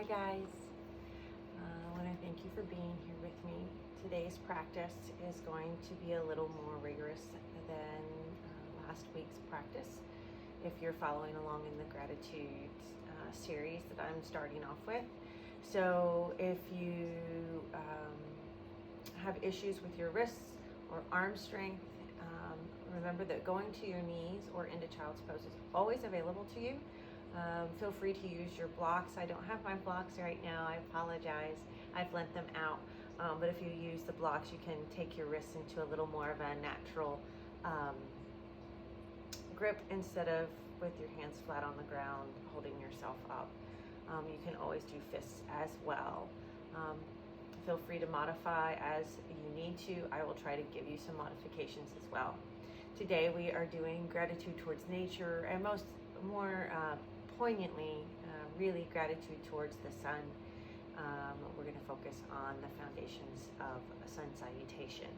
Hi guys, I want to thank you for being here with me. Today's practice is going to be a little more rigorous than last week's practice. If you're following along in the gratitude series that I'm starting off with. So if you have issues with your wrists or arm strength, remember that going to your knees or into child's pose is always available to you. Feel free to use your blocks. I don't have my blocks right now. I apologize. I've lent them out. But if you use the blocks, you can take your wrists into a little more of a natural grip instead of with your hands flat on the ground, holding yourself up. You can always do fists as well. Feel free to modify as you need to. I will try to give you some modifications as well. Today we are doing gratitude towards nature and more poignantly, really gratitude towards the sun. We're going to focus on the foundations of a sun salutation.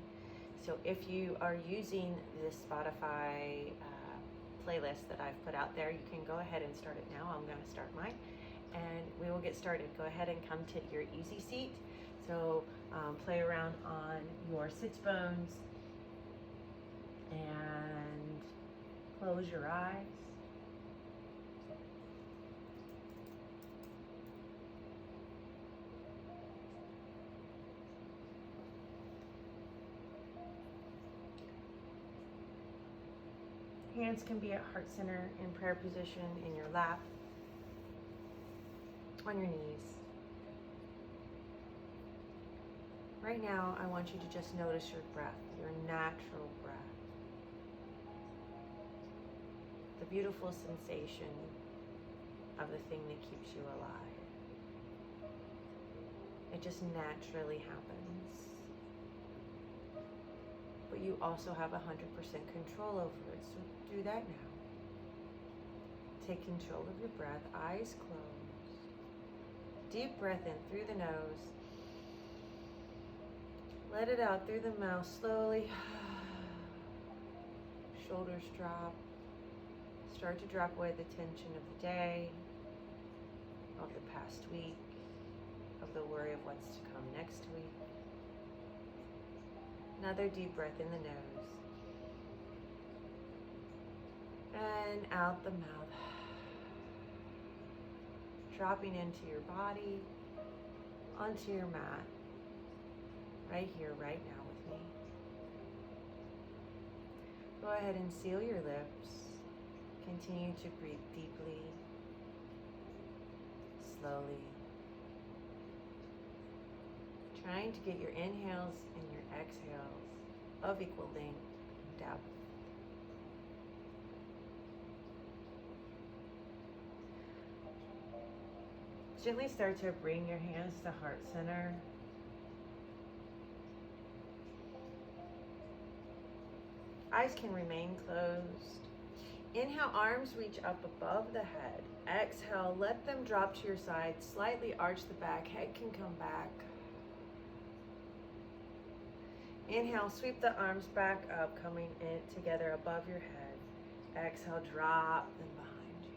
So if you are using this Spotify playlist that I've put out there, you can go ahead and start it now. I'm going to start mine and we will get started. Go ahead and come to your easy seat. So play around on your sits bones and close your eyes. Hands can be at heart center in prayer position, in your lap, on your knees. Right now, I want you to just notice your breath, your natural breath. The beautiful sensation of the thing that keeps you alive. It just naturally happens. But you also have 100% control over it, so do that now. Take control of your breath, eyes closed. Deep breath in through the nose. Let it out through the mouth slowly. Shoulders drop. Start to drop away the tension of the day, of the past week, of the worry of what's to come next week. Another deep breath in the nose. And out the mouth. Dropping into your body, onto your mat. Right here, right now with me. Go ahead and seal your lips. Continue to breathe deeply, slowly. Trying to get your inhales and your exhales of equal length and depth. Gently start to bring your hands to heart center. Eyes can remain closed. Inhale, arms reach up above the head. Exhale, let them drop to your side. Slightly arch the back, head can come back. Inhale, sweep the arms back up, coming in together above your head. Exhale, drop them behind you.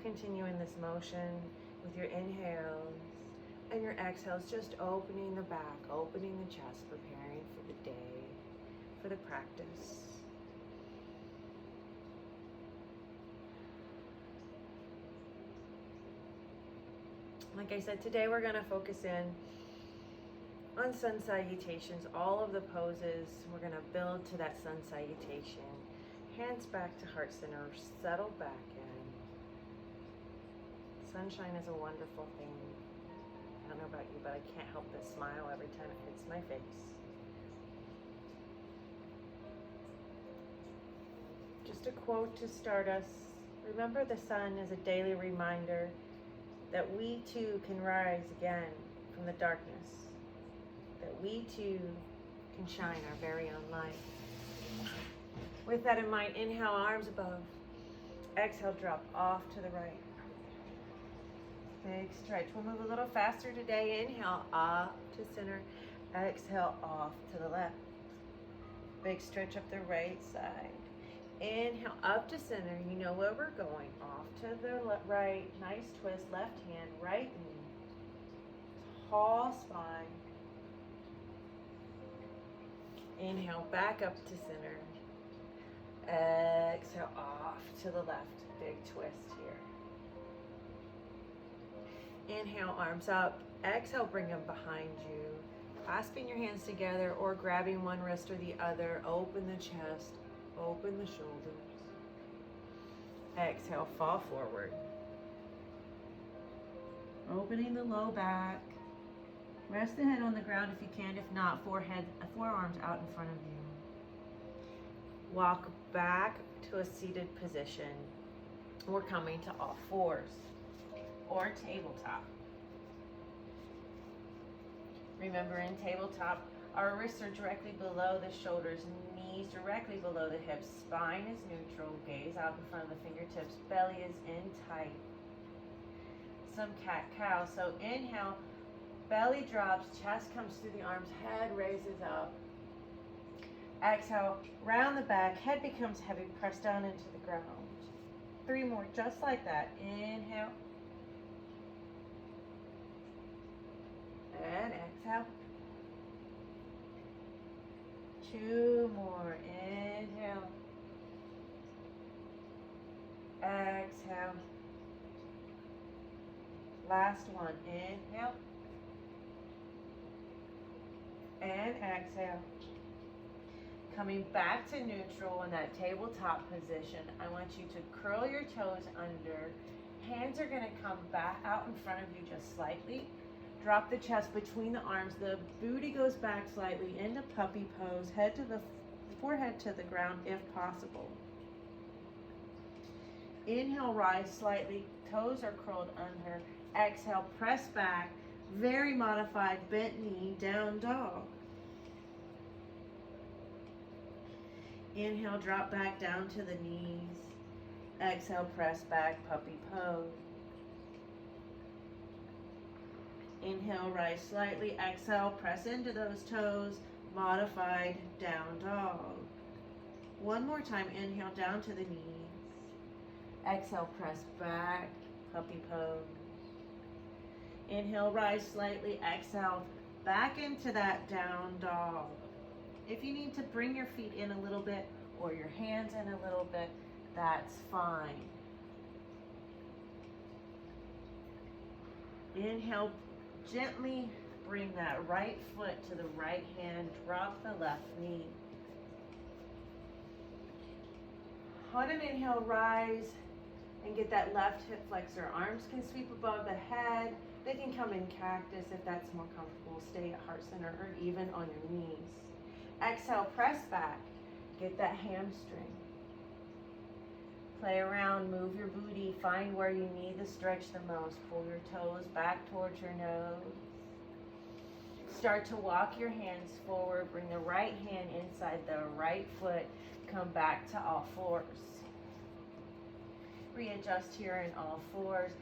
Continue in this motion with your inhales and your exhales, just opening the back, opening the chest, preparing for the day, for the practice. Like I said, today we're going to focus in on sun salutations, all of the poses. We're going to build to that sun salutation. Hands back to heart center, settle back in. Sunshine is a wonderful thing. I don't know about you, but I can't help but smile every time it hits my face. Just a quote to start us. Remember, the sun is a daily reminder that we too can rise again from the darkness. That we too can shine our very own light. With that in mind, inhale, arms above. Exhale, drop off to the right. Big stretch. We'll move a little faster today. Inhale, up to center. Exhale, off to the left. Big stretch up the right side. Inhale up to center. You know where we're going. Off to the right. Nice twist. Left hand, right knee. Tall spine. Inhale back up to center. Exhale off to the left. Big twist here. Inhale, arms up. Exhale, bring them behind you. Clasping your hands together or grabbing one wrist or the other. Open the chest. Open the shoulders. Exhale, fall forward. Opening the low back. Rest the head on the ground if you can. If not, forearms out in front of you. Walk back to a seated position. We're coming to all fours or tabletop. Remember, in tabletop, our wrists are directly below the shoulders, knees directly below the hips, spine is neutral, gaze out in front of the fingertips, belly is in tight. Some cat-cow. So inhale, belly drops, chest comes through the arms, head raises up. Exhale, round the back, head becomes heavy, press down into the ground. 3 more, just like that. Inhale. And exhale. 2 more. Inhale. Exhale. Last one. Inhale. And exhale. Coming back to neutral in that tabletop position, I want you to curl your toes under. Hands are going to come back out in front of you just slightly. Drop the chest between the arms. The booty goes back slightly into puppy pose. Head to the forehead to the ground if possible. Inhale, rise slightly. Toes are curled under. Exhale, press back. Very modified bent knee, down dog. Inhale, drop back down to the knees. Exhale, press back, puppy pose. Inhale, rise slightly. Exhale, press into those toes. Modified down dog. One more time. Inhale, down to the knees. Exhale, press back, puppy pose. Inhale, rise slightly. Exhale, back into that down dog. If you need to bring your feet in a little bit or your hands in a little bit, that's fine. Inhale, gently bring that right foot to the right hand, drop the left knee. On an inhale, rise and get that left hip flexor. Arms can sweep above the head. They can come in cactus if that's more comfortable. Stay at heart center or even on your knees. Exhale, press back. Get that hamstring. Play around, move your booty. Find where you need to stretch the most. Pull your toes back towards your nose. Start to walk your hands forward. Bring the right hand inside the right foot. Come back to all fours. Readjust here in all fours.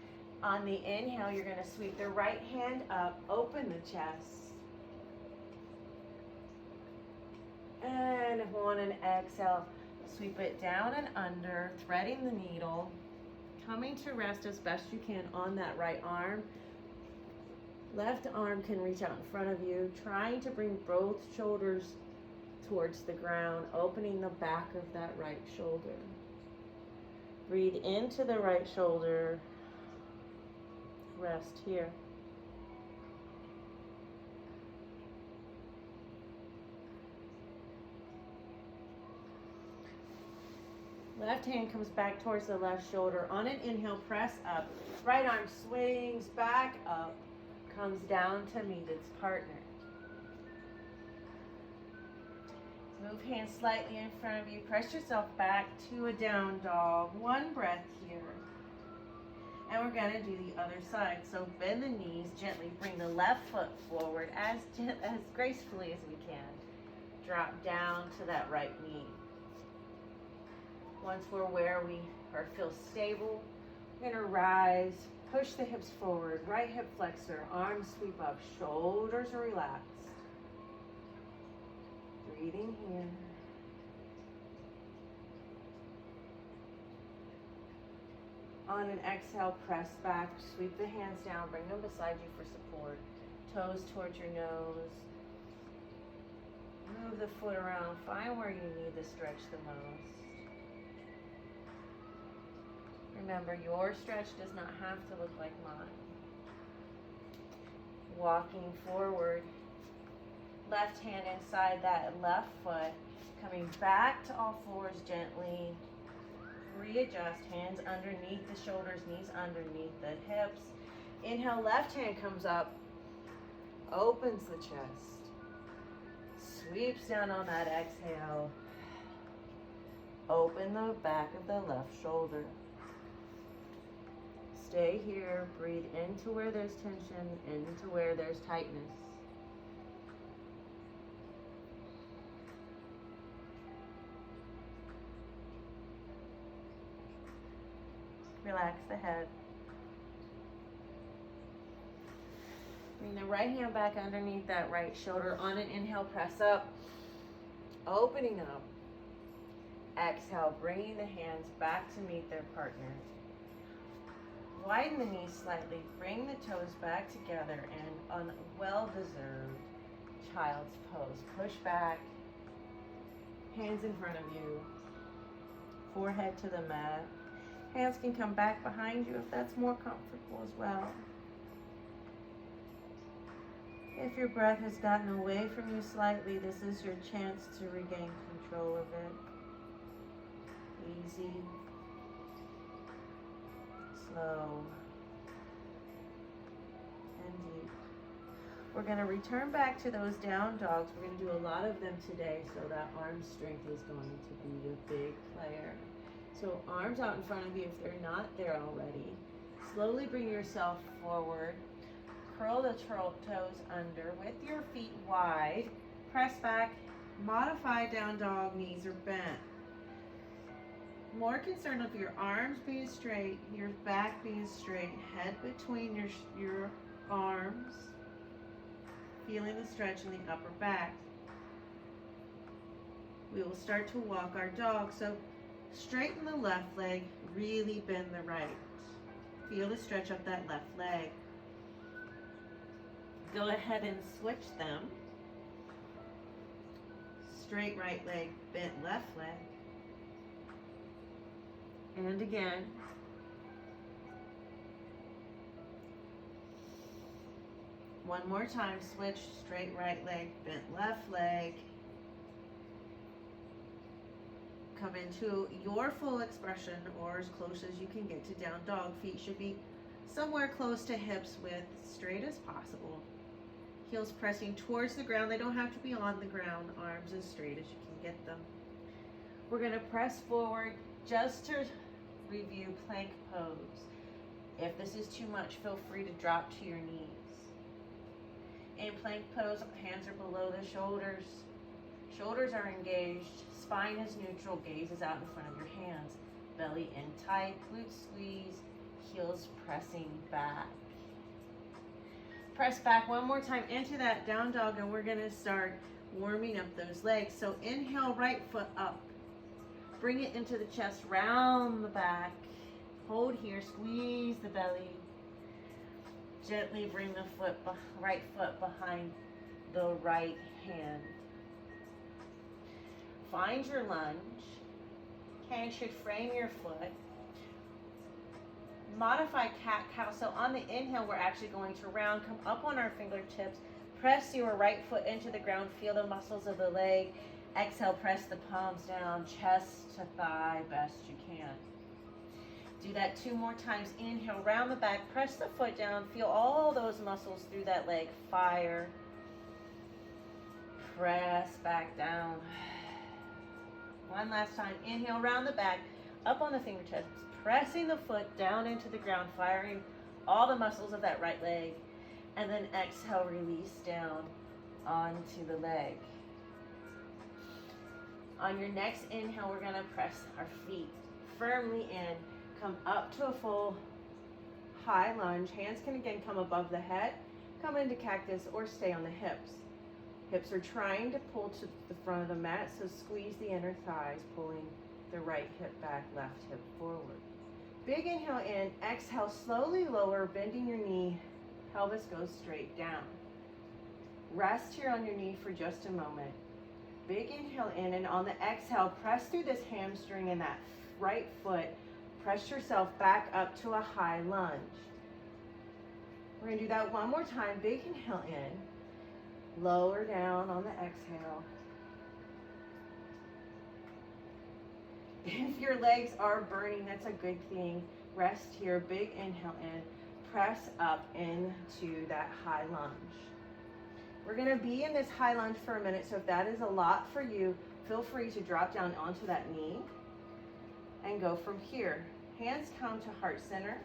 On the inhale, you're going to sweep the right hand up. Open the chest. And on an exhale, sweep it down and under, threading the needle, coming to rest as best you can on that right arm. Left arm can reach out in front of you, trying to bring both shoulders towards the ground, opening the back of that right shoulder. Breathe into the right shoulder. Rest here. Left hand comes back towards the left shoulder. On an inhale, press up. Right arm swings back up, comes down to meet its partner. Move hands slightly in front of you. Press yourself back to a down dog. One breath here. And we're going to do the other side. So bend the knees gently. Bring the left foot forward as gracefully as we can. Drop down to that right knee. Once we're where we feel stable, we're going to rise, push the hips forward, right hip flexor, arms sweep up, shoulders are relaxed. Breathing here. On an exhale, press back, sweep the hands down, bring them beside you for support. Toes towards your nose. Move the foot around, find where you need to stretch the most. Remember, your stretch does not have to look like mine. Walking forward, left hand inside that left foot, coming back to all fours gently. Readjust, hands underneath the shoulders, knees underneath the hips. Inhale, left hand comes up, opens the chest, sweeps down on that exhale. Open the back of the left shoulder. Stay here, breathe into where there's tension, into where there's tightness. Relax the head. Bring the right hand back underneath that right shoulder. On an inhale, press up, opening up. Exhale, bringing the hands back to meet their partner. Widen the knees slightly, bring the toes back together, and on well-deserved child's pose. Push back, hands in front of you, forehead to the mat. Hands can come back behind you if that's more comfortable as well. If your breath has gotten away from you slightly, this is your chance to regain control of it. Easy, slow, and deep. We're going to return back to those down dogs. We're going to do a lot of them today, so that arm strength is going to be a big player. So arms out in front of you if they're not there already. Slowly bring yourself forward. Curl the toes under with your feet wide. Press back. Modify down dog, knees are bent. More concerned with your arms being straight, your back being straight, head between your arms. Feeling the stretch in the upper back. We will start to walk our dog. So straighten the left leg, really bend the right. Feel the stretch up that left leg. Go ahead and switch them. Straight right leg, bent left leg. And again. One more time, switch, straight right leg, bent left leg. Come into your full expression or as close as you can get to down dog. Feet should be somewhere close to hips width, straight as possible. Heels pressing towards the ground. They don't have to be on the ground. Arms as straight as you can get them. We're going to press forward just to review plank pose. If this is too much, feel free to drop to your knees. In plank pose, hands are below the shoulders. Shoulders are engaged. Spine is neutral. Gaze is out in front of your hands. Belly in tight. Glutes squeeze. Heels pressing back. Press back one more time into that down dog, and we're going to start warming up those legs. So inhale, right foot up. Bring it into the chest, round the back. Hold here, squeeze the belly. Gently bring the right foot behind the right hand. Find your lunge. Hands should frame your foot. Modify cat-cow. So on the inhale, we're actually going to round, come up on our fingertips, press your right foot into the ground, feel the muscles of the leg. Exhale, press the palms down, chest to thigh, best you can. Do that 2 more times. Inhale, round the back, press the foot down, feel all those muscles through that leg. Fire. Press back down. One last time. Inhale, round the back, up on the fingertips, pressing the foot down into the ground, firing all the muscles of that right leg. And then exhale, release down onto the leg. On your next inhale, we're going to press our feet firmly in. Come up to a full high lunge. Hands can again come above the head, come into cactus, or stay on the hips. Hips are trying to pull to the front of the mat, so squeeze the inner thighs, pulling the right hip back, left hip forward. Big inhale in, exhale, slowly lower, bending your knee, pelvis goes straight down. Rest here on your knee for just a moment. Big inhale in, and on the exhale, press through this hamstring and that right foot. Press yourself back up to a high lunge. We're gonna do that one more time. Big inhale in, lower down on the exhale. If your legs are burning, that's a good thing. Rest here, big inhale in, press up into that high lunge. We're gonna be in this high lunge for a minute, so if that is a lot for you, feel free to drop down onto that knee and go from here. Hands come to heart center.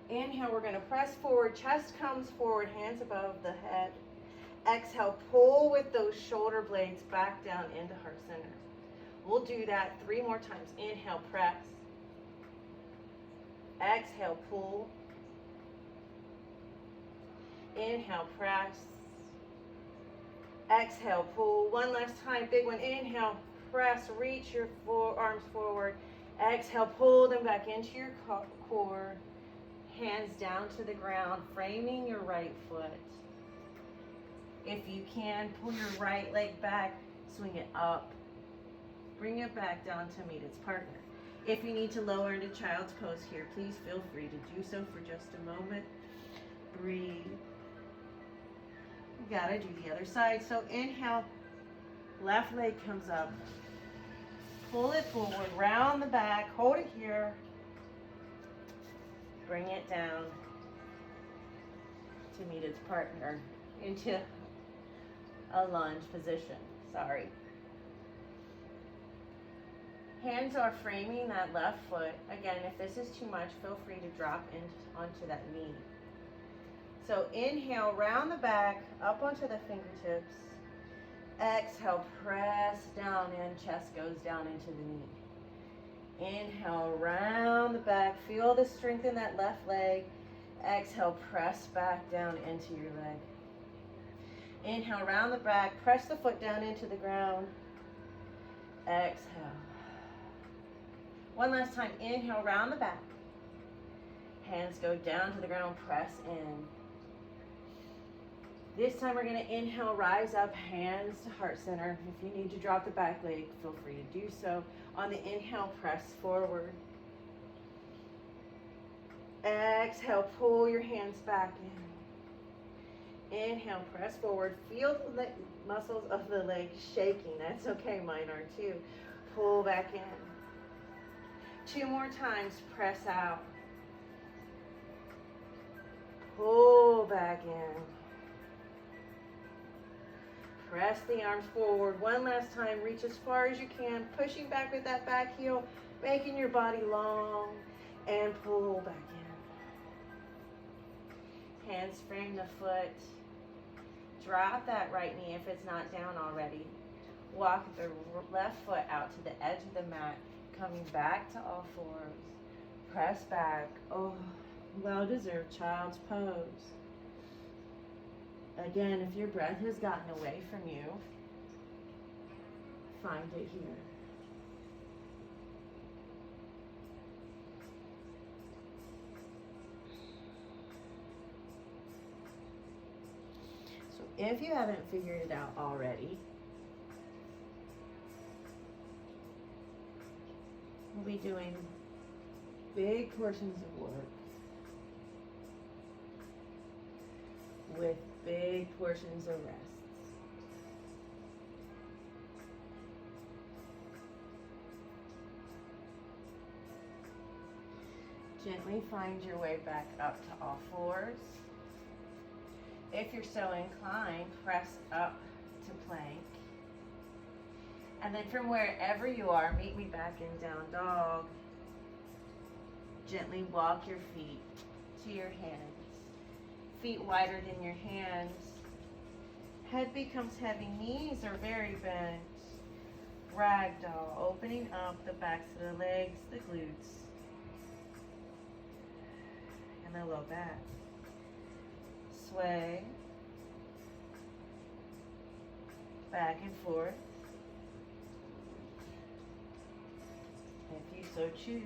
Inhale, we're gonna press forward, chest comes forward, hands above the head. Exhale, pull with those shoulder blades back down into heart center. We'll do that 3 more times. Inhale, press. Exhale, pull. Inhale, press. Exhale, pull. One last time, big one. Inhale, press, reach your arms forward. Exhale, pull them back into your core. Hands down to the ground, framing your right foot. If you can, pull your right leg back, swing it up. Bring it back down to meet its partner. If you need to lower into child's pose here, please feel free to do so for just a moment. Breathe. You gotta do the other side. So inhale, left leg comes up. Pull it forward, round the back, hold it here. Bring it down to meet its partner into a lunge position. Sorry. Hands are framing that left foot. Again, if this is too much, feel free to drop in onto that knee. So inhale, round the back, up onto the fingertips. Exhale, press down in, chest goes down into the knee. Inhale, round the back, feel the strength in that left leg. Exhale, press back down into your leg. Inhale, round the back, press the foot down into the ground. Exhale. One last time, inhale, round the back. Hands go down to the ground, press in. This time we're gonna inhale, rise up, hands to heart center. If you need to drop the back leg, feel free to do so. On the inhale, press forward. Exhale, pull your hands back in. Inhale, press forward. Feel the muscles of the leg shaking. That's okay, mine are too. Pull back in. 2 more times, press out. Pull back in. Press the arms forward. One last time, reach as far as you can, pushing back with that back heel, making your body long, and pull back in. Hands frame the foot. Drop that right knee if it's not down already. Walk the left foot out to the edge of the mat, coming back to all fours. Press back. Oh, well-deserved child's pose. Again, if your breath has gotten away from you, find it here. So if you haven't figured it out already, we'll be doing big portions of work with big portions of rests. Gently find your way back up to all fours. If you're so inclined, press up to plank. And then from wherever you are, meet me back in down dog. Gently walk your feet to your hands. Feet wider than your hands. Head becomes heavy, knees are very bent. Ragdoll, opening up the backs of the legs, the glutes, and the low back. Sway. Back and forth. If you so choose.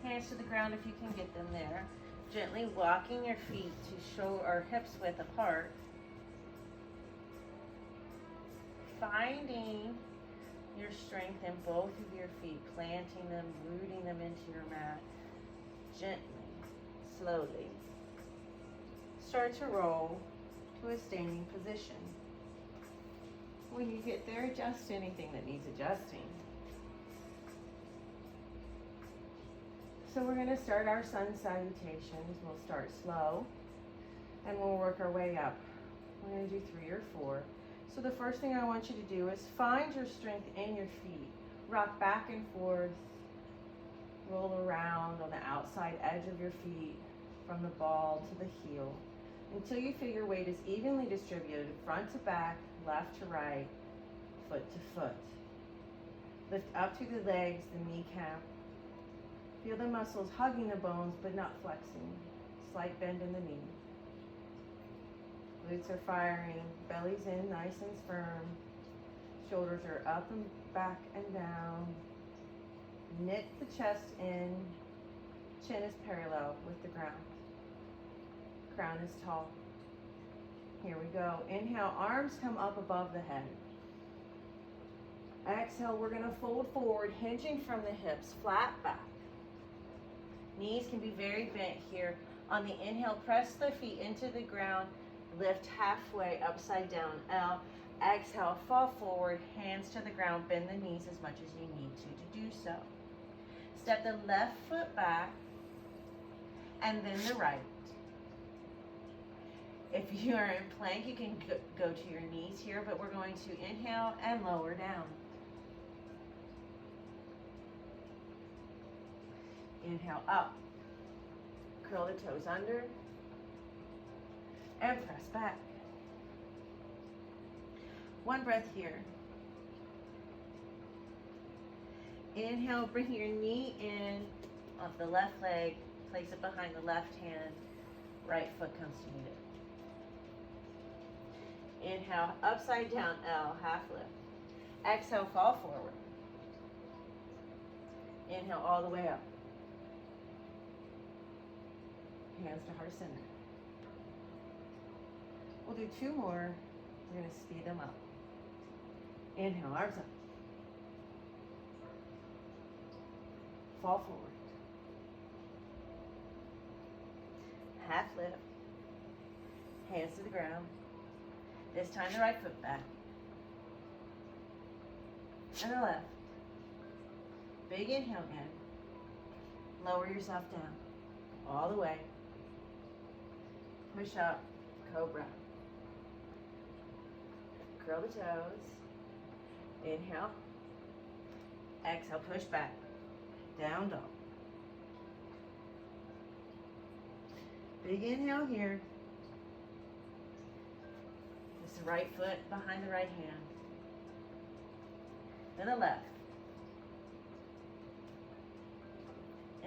Hands to the ground if you can get them there. Gently walking your feet to show our hips width apart. Finding your strength in both of your feet, planting them, rooting them into your mat. Gently, slowly. Start to roll to a standing position. When you get there, adjust anything that needs adjusting. So we're going to start our Sun Salutations. We'll start slow and we'll work our way up. We're going to do 3 or 4. So the first thing I want you to do is find your strength in your feet. Rock back and forth. Roll around on the outside edge of your feet from the ball to the heel until you feel your weight is evenly distributed front to back, left to right, foot to foot. Lift up through the legs, the kneecap. Feel the muscles hugging the bones but not flexing. Slight bend in the knee. Glutes are firing, belly's in nice and firm. Shoulders are up and back and down. Knit the chest in. Chin is parallel with the ground. Crown is tall. Here we go. Inhale, arms come up above the head. Exhale, we're going to fold forward, hinging from the hips, flat back. Knees can be very bent here. On the inhale, press the feet into the ground. Lift halfway, upside down, L. Exhale, fall forward, hands to the ground. Bend the knees as much as you need to do so. Step the left foot back, and then the right. If you are in plank, you can go to your knees here, but we're going to inhale and lower down. Inhale up. Curl the toes under. And press back. One breath here. Inhale, bring your knee in off the left leg. Place it behind the left hand. Right foot comes to meet it. Inhale, upside down L, half lift. Exhale, fall forward. Inhale all the way up. Hands to heart center. We'll do 2 more. We're going to speed them up. Inhale, arms up. Fall forward. Half lift. Hands to the ground. This time the right foot back. And the left. Big inhale again. Lower yourself down. All the way. Push up, cobra. Curl the toes. Inhale. Exhale, push back. Down dog. Big inhale here. This is the right foot behind the right hand. Then the left.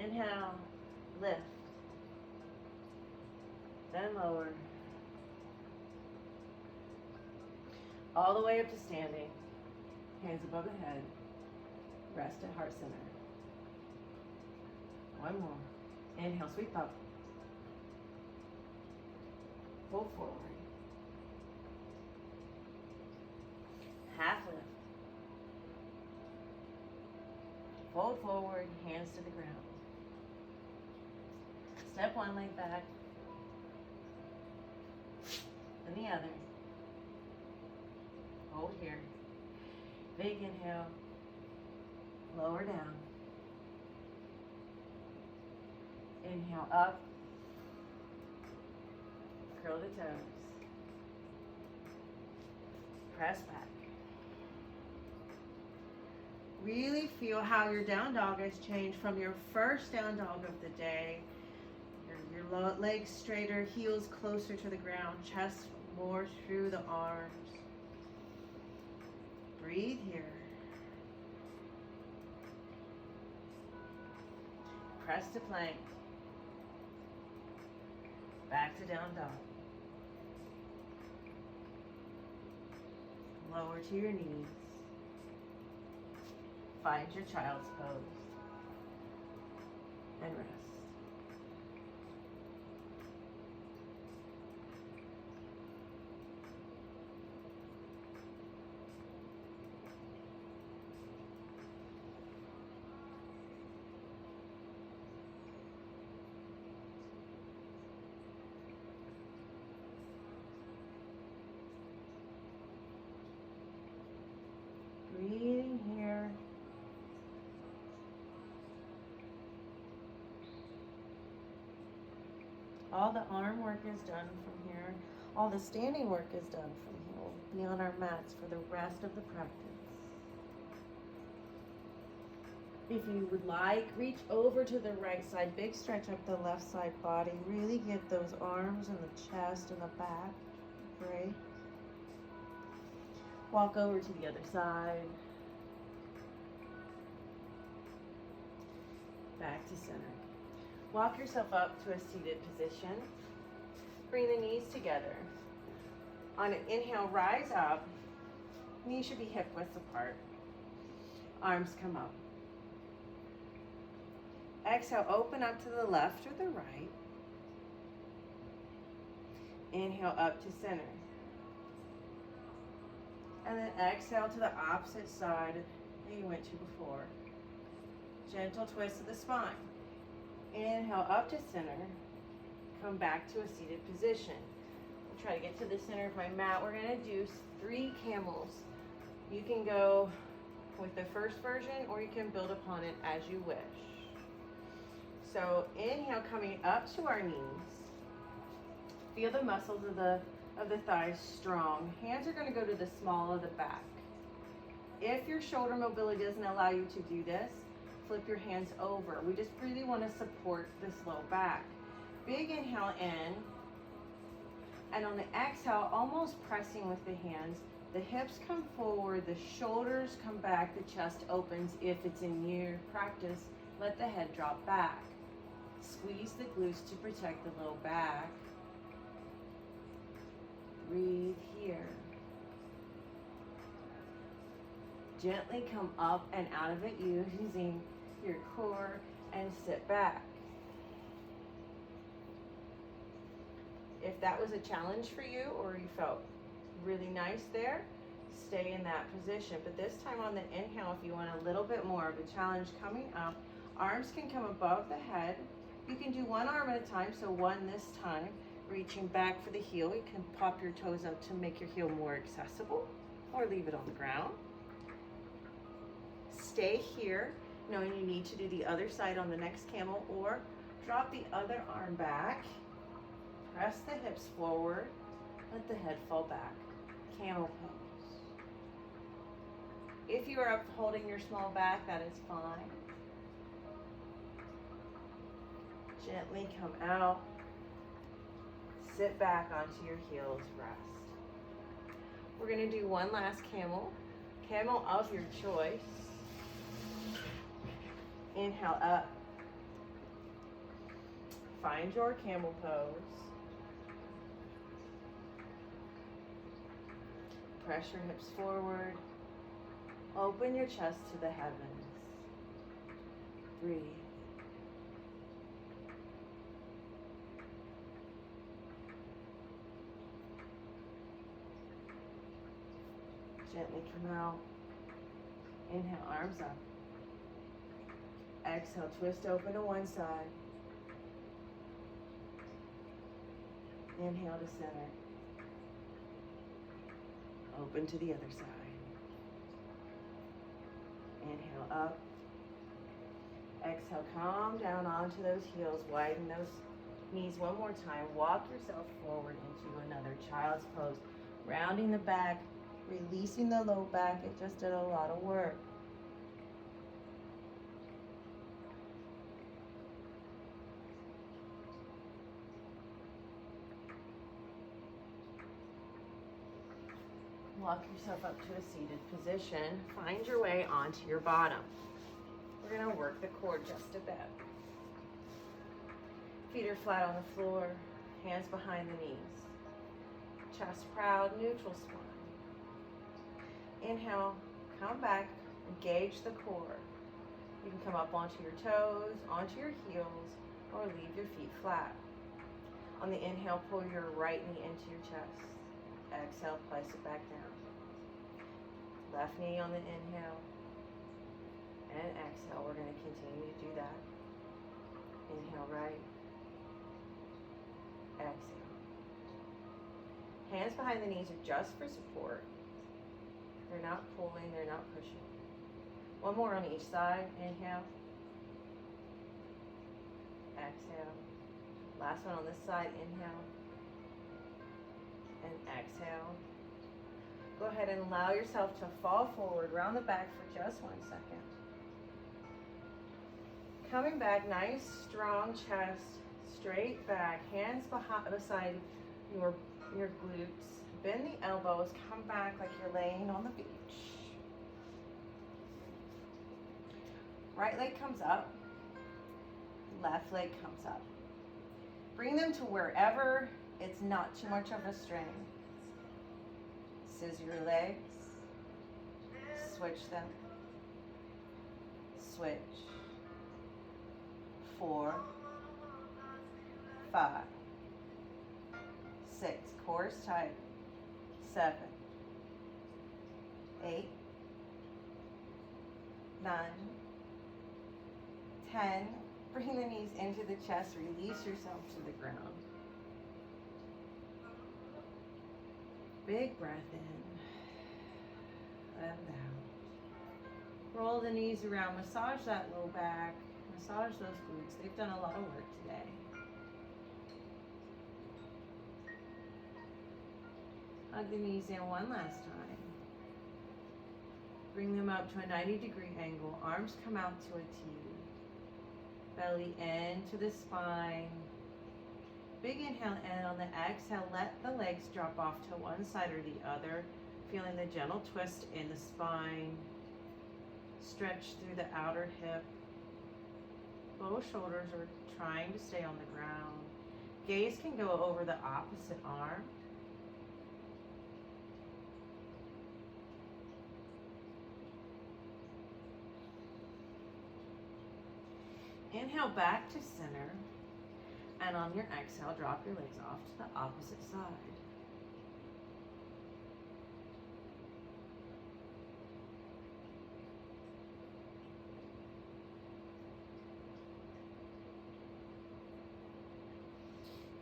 Inhale, lift. Then lower. All the way up to standing. Hands above the head. Rest at heart center. One more. Inhale, sweep up. Pull forward. Half lift. Fold forward, hands to the ground. Step one leg back. Then the other. Hold here. Big inhale. Lower down. Inhale up. Curl the toes. Press back. Really feel how your down dog has changed from your first down dog of the day. Your legs straighter, heels closer to the ground, chest more through the arms. Breathe here. Press to plank. Back to down dog. Lower to your knees. Find your child's pose. And rest. Breathing here. All the arm work is done from here. All the standing work is done from here. We'll be on our mats for the rest of the practice. If you would like, reach over to the right side. Big stretch up the left side body. Really get those arms and the chest and the back. Great. Walk over to the other side. Back to center. Walk yourself up to a seated position. Bring the knees together. On an inhale, rise up. Knees should be hip width apart. Arms come up. Exhale, open up to the left or the right. Inhale up to center. And then exhale to the opposite side that you went to before. Gentle twist of the spine. Inhale up to center. Come back to a seated position. We'll try to get to the center of my mat. We're going to do 3 camels. You can go with the first version or you can build upon it as you wish. So inhale, coming up to our knees. Feel the muscles of the thighs strong. Hands are going to go to the small of the back. If your shoulder mobility doesn't allow you to do this, flip your hands over. We just really want to support this low back. Big inhale in. And on the exhale, almost pressing with the hands, the hips come forward, the shoulders come back, the chest opens. If it's in your practice, let the head drop back. Squeeze the glutes to protect the low back. Breathe here. Gently come up and out of it using your core and sit back. If that was a challenge for you or you felt really nice there, stay in that position. But this time on the inhale, if you want a little bit more of a challenge coming up, arms can come above the head. You can do one arm at a time, so one this time. Reaching back for the heel, you can pop your toes up to make your heel more accessible or leave it on the ground. Stay here, knowing you need to do the other side on the next camel, or drop the other arm back. Press the hips forward, let the head fall back. Camel pose. If you are up holding your small back, that is fine. Gently come out. Sit back onto your heels, rest. We're going to do one last camel. Camel of your choice. Inhale up. Find your camel pose. Press your hips forward. Open your chest to the heavens. Breathe. Gently come out. Inhale, arms up. Exhale, twist open to one side. Inhale to center. Open to the other side. Inhale up. Exhale, calm down onto those heels. Widen those knees one more time. Walk yourself forward into another child's pose. Rounding the back. Releasing the low back. It just did a lot of work. Walk yourself up to a seated position. Find your way onto your bottom. We're going to work the core just a bit. Feet are flat on the floor. Hands behind the knees. Chest proud, neutral spine. Inhale, come back, engage the core. You can come up onto your toes, onto your heels, or leave your feet flat. On the inhale, pull your right knee into your chest. Exhale, place it back down. Left knee on the inhale. And exhale, we're going to continue to do that. Inhale, right. Exhale. Hands behind the knees are just for support. They're not pulling, they're not pushing. One more on each side. Inhale. Exhale. Last one on this side. Inhale. And exhale. Go ahead and allow yourself to fall forward, round the back for just 1 second. Coming back, nice strong chest, straight back, hands beside your glutes. Bend the elbows, come back like you're laying on the beach. Right leg comes up, left leg comes up. Bring them to wherever it's not too much of a strain. Scissor your legs, switch them, switch. 4, 5, 6, core is tight. 7, 8, 9, 10. Bring the knees into the chest. Release yourself to the ground. Big breath in and out. Roll the knees around. Massage that low back. Massage those glutes. They've done a lot of work today. Hug the knees in one last time. Bring them up to a 90-degree angle. Arms come out to a T. Belly into the spine. Big inhale in. On the exhale, let the legs drop off to one side or the other. Feeling the gentle twist in the spine. Stretch through the outer hip. Both shoulders are trying to stay on the ground. Gaze can go over the opposite arm. Inhale back to center, and on your exhale, drop your legs off to the opposite side.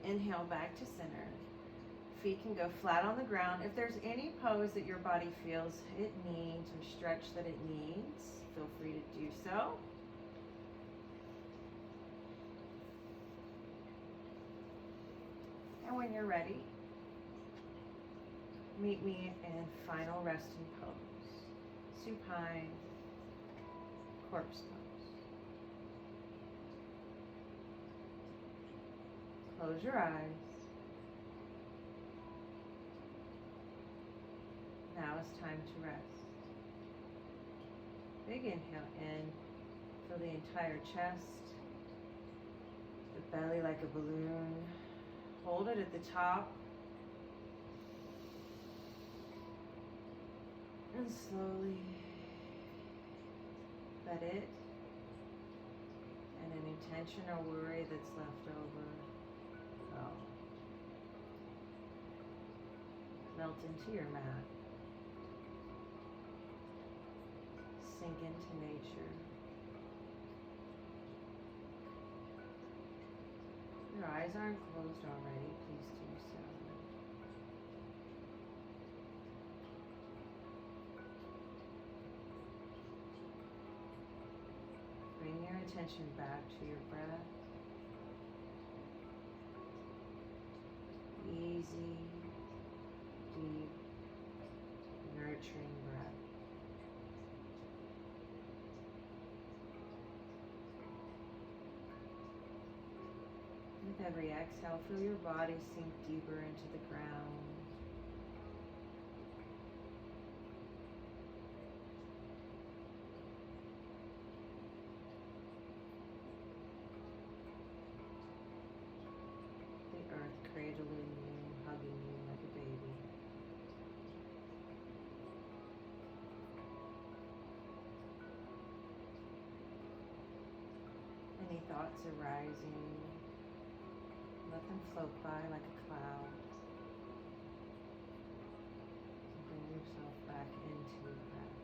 Inhale back to center. Feet can go flat on the ground. If there's any pose that your body feels it needs or stretch that it needs, feel free to do so. And when you're ready, meet me in final resting pose. Supine corpse pose. Close your eyes. Now it's time to rest. Big inhale in. Fill the entire chest. The belly like a balloon. Hold it at the top. And slowly let it and an intention or worry that's left over go. Melt into your mat. Sink into nature. Your eyes aren't closed already, please do so. Bring your attention back to your breath. Easy, deep, nurturing breath. With every exhale, feel your body sink deeper into the ground. The earth cradling you, hugging you like a baby. any thoughts arising, let them float by like a cloud. Bring yourself back into the breath.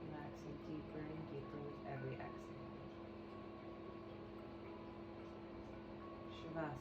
Relaxing deeper and deeper with every exhale. Shavasana.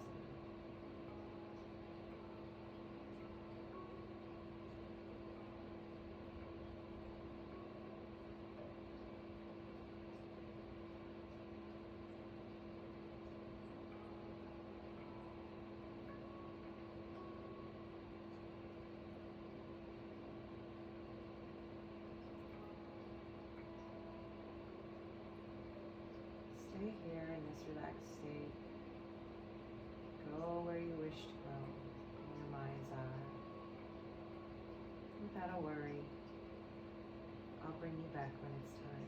Stay here in this relaxed state. Go where you wish to go in your mind's eye. Without a worry, I'll bring you back when it's time.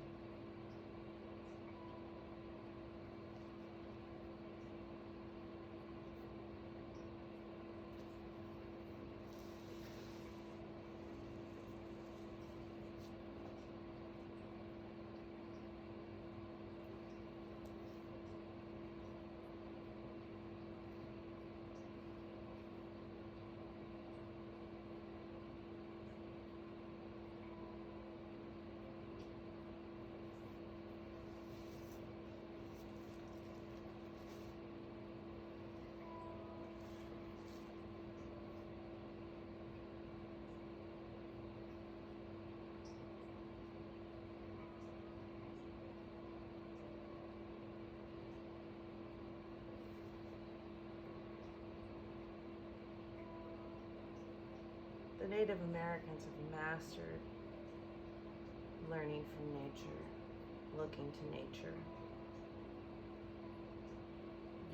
The Native Americans have mastered learning from nature, looking to nature,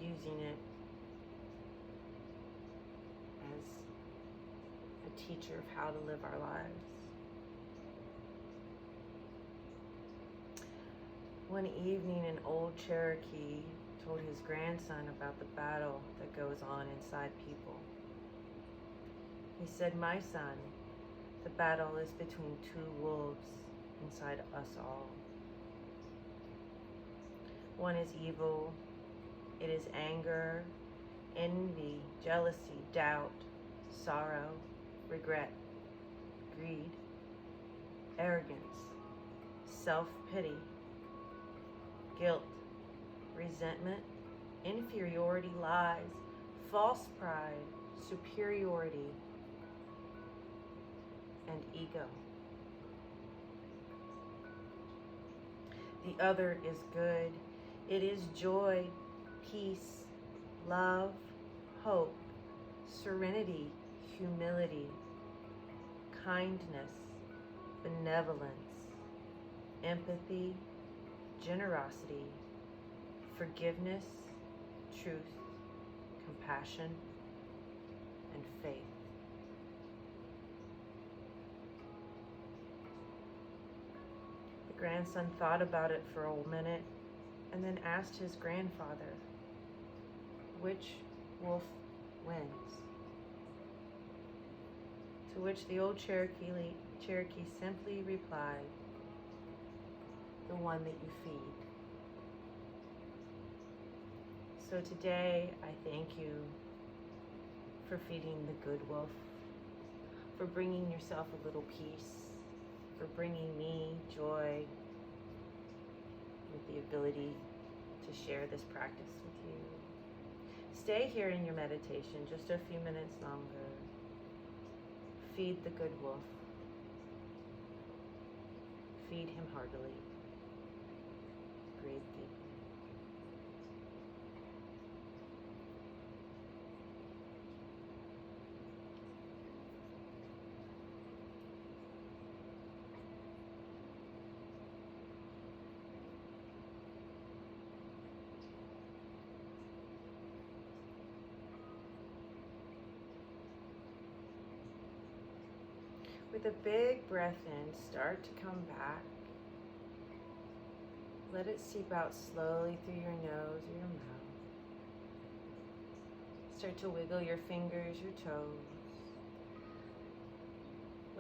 using it as a teacher of how to live our lives. One evening, an old Cherokee told his grandson about the battle that goes on inside people. He said, "My son, the battle is between two wolves inside us all. One is evil. It is anger, envy, jealousy, doubt, sorrow, regret, greed, arrogance, self-pity, guilt, resentment, inferiority, lies, false pride, superiority, and ego. The other is good. It is joy, peace, love, hope, serenity, humility, kindness, benevolence, empathy, generosity, forgiveness, truth, compassion, and faith." The grandson thought about it for a minute and then asked his grandfather, "Which wolf wins?" To which the old Cherokee simply replied, "The one that you feed." So today, I thank you for feeding the good wolf, for bringing yourself a little peace, for bringing me joy with the ability to share this practice with you. Stay here in your meditation just a few minutes longer. Feed the good wolf. Feed him heartily. Breathe deeply. With a big breath in, start to come back. Let it seep out slowly through your nose or your mouth. Start to wiggle your fingers, your toes.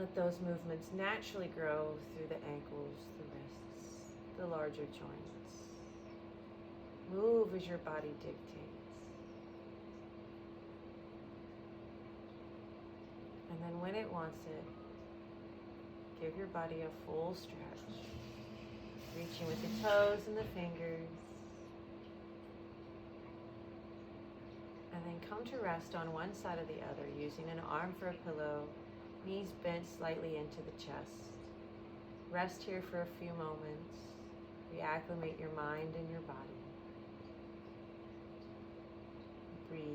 Let those movements naturally grow through the ankles, the wrists, the larger joints. Move as your body dictates. And then when it wants it, give your body a full stretch, reaching with the toes and the fingers. And then come to rest on one side or the other, using an arm for a pillow, knees bent slightly into the chest. Rest here for a few moments. Reacclimate your mind and your body. Breathe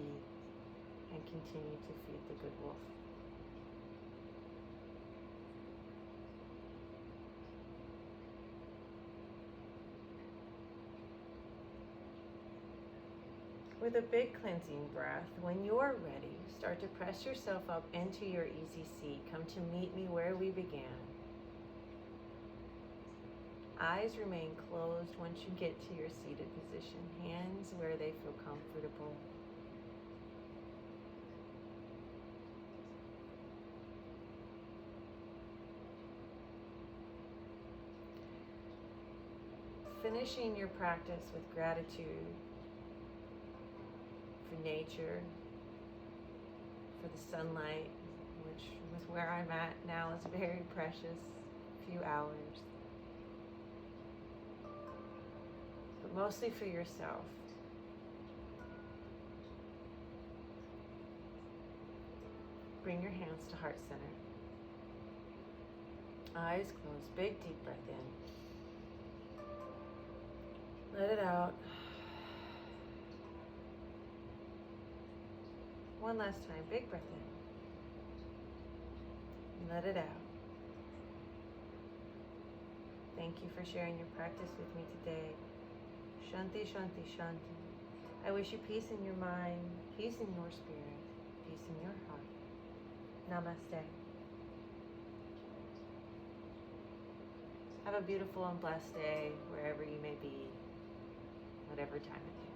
and continue to feed the good wolf. With a big cleansing breath, when you're ready, start to press yourself up into your easy seat. Come to meet me where we began. Eyes remain closed once you get to your seated position. Hands where they feel comfortable. Finishing your practice with gratitude for nature, for the sunlight, which was where I'm at now, is very precious, few hours. But mostly for yourself. Bring your hands to heart center. Eyes closed, big deep breath in. Let it out. One last time, big breath in. Let it out. Thank you for sharing your practice with me today. Shanti, Shanti, Shanti. I wish you peace in your mind, peace in your spirit, peace in your heart. Namaste. Have a beautiful and blessed day wherever you may be, whatever time it is.